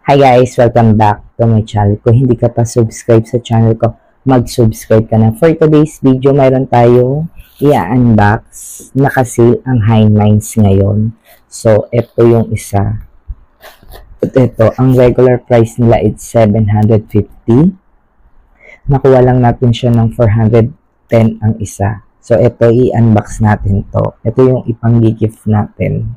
Hi guys! Welcome back to my channel. Kung hindi ka pa subscribe sa channel ko, mag-subscribe ka na. For today's video, mayroon tayong i-unbox. Naka-sale ang Heinmines ngayon. So, ito yung isa. At ito, ang regular price nila is 750. Nakuha lang natin siya ng 410 ang isa. So, ito, i-unbox natin to. Ito yung ipang-gift natin.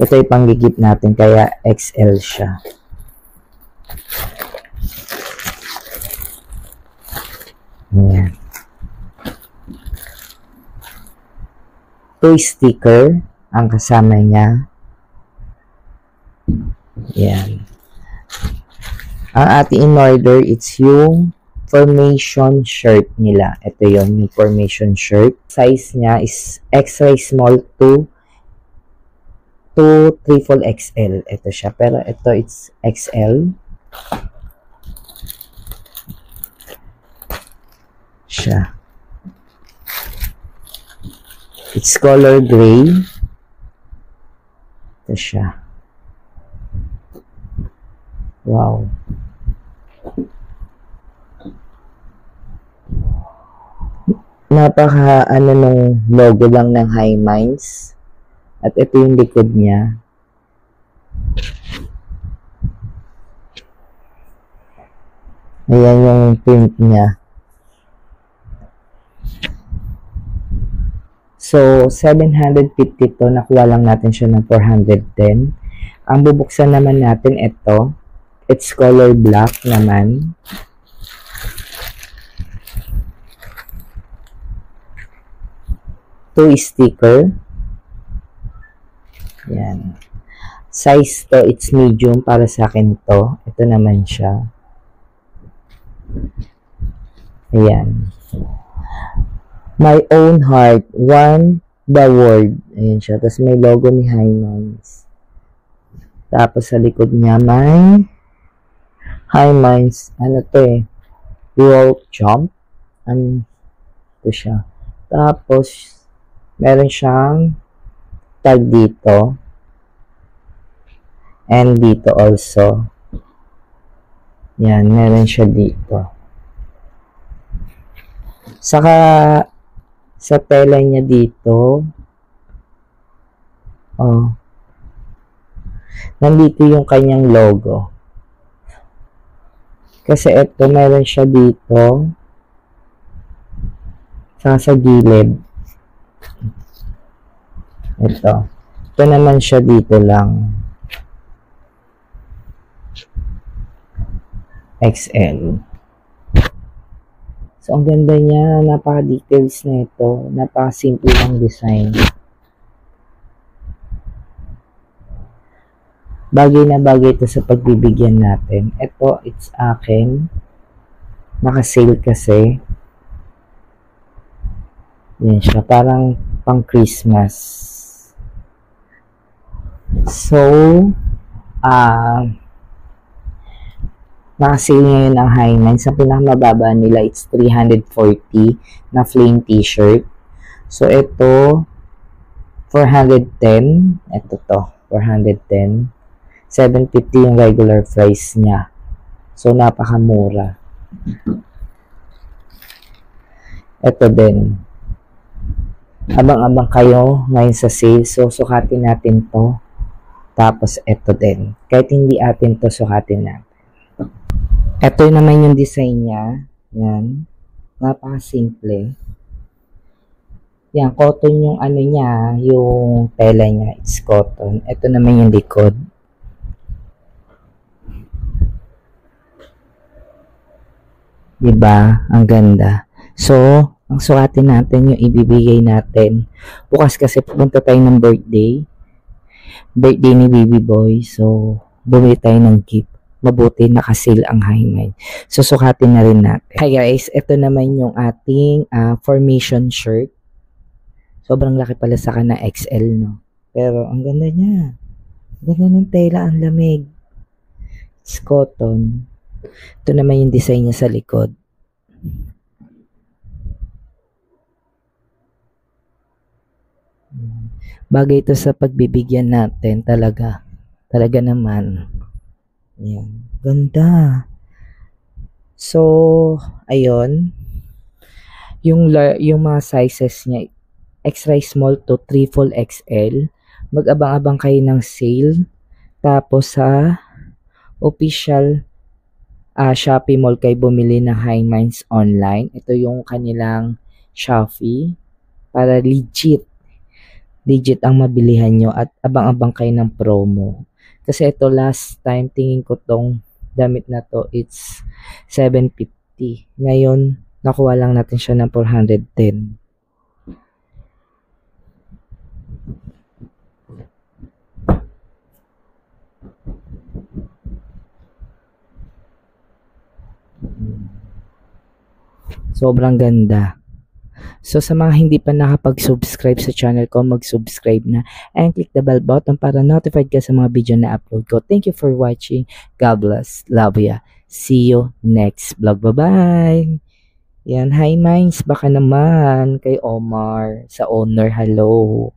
Ito yung panggigip natin, kaya XL siya. Ayan. Ito sticker ang kasama niya. Ayan. Ang ating in-order, it's yung formation shirt nila. Ito yon yung formation shirt. Size niya is extra small to triple XL. Ito siya. Pero ito, it's XL. Siya. It's color gray. Ito siya. Wow. Napaka nung logo lang ng Heinmines. At ito yung likod niya. Ayan yung print niya. So, 750 to. Nakuha lang natin siya ng 410. Ang bubuksan naman natin ito. It's color black naman. Ito sticker. Yan. Size to, it's medium para sa akin to. Ito naman siya. Ayan. My own heart, one the word. Ayan siya. Tapos may logo ni Heinmines. Tapos sa likod niya may Heinmines. Ano to eh? Rope jump. Ito siya. Tapos meron siyang tag dito. And dito also. Yan, meron siya dito. Saka, sa tela niya dito, nandito yung kanyang logo. Kasi ito, meron siya dito. Saka sa gilid. Ito. Ito naman siya dito lang. XL. So, ang ganda niya. Napaka-details na ito. Napaka-simple ang design. Bagay na bagay ito sa pagbibigyan natin. Ito, it's akin. Naka-sale kasi. Yan siya. Parang pang Christmas. So, naka-sale ngayon ang Heinmines. Ang pinakamababa nila, it's 340 na plain t-shirt. So, ito, 410. Ito to, 410. 750 yung regular price niya. So, napakamura. Ito din. Abang-abang kayo ngayon sa sale. So, sukatin natin to. Tapos, ito din. Kahit hindi atin to, sukatin natin. Ito naman yung design niya. Yan. Napaka-simple. Yan, cotton yung ano niya, yung tela niya. It's cotton. Ito naman yung likod. Diba? Ang ganda. So, ang sukatin natin, yung ibibigay natin. Bukas kasi pupunta tayo ng birthday ni Baby Boy. So, bumili tayo ng gift. Mabuti naka-sale ang Heinmines. So, sukatin na rin natin. Hi guys, ito naman yung ating formation shirt. Sobrang laki pala sa na XL, no? Pero, ang ganda niya. Ganda ng tela, ang lamig. It's cotton. Ito naman yung design niya sa likod. Bagay ito sa pagbibigyan natin talaga. Talaga naman. Yan. Ganda. So, ayun. Yung mga sizes niya, extra small to triple XL. Mag-abang-abang kayo ng sale. Tapos sa official Shopee Mall kayo bumili ng High Minds online. Ito yung kanilang Shopee para legit. Legit ang mabilihan nyo at abang-abang kayo ng promo. Kasi ito last time tingin ko tong damit na to it's 750. Ngayon nakuha lang natin siya ng 410. Sobrang ganda. So sa mga hindi pa nakapag-subscribe sa channel ko, mag-subscribe na and click the bell button para notified ka sa mga video na upload ko. Thank you for watching. God bless. Love ya. See you next vlog. Bye-bye. Yan, hi Minds, baka naman kay Omar sa owner. Hello.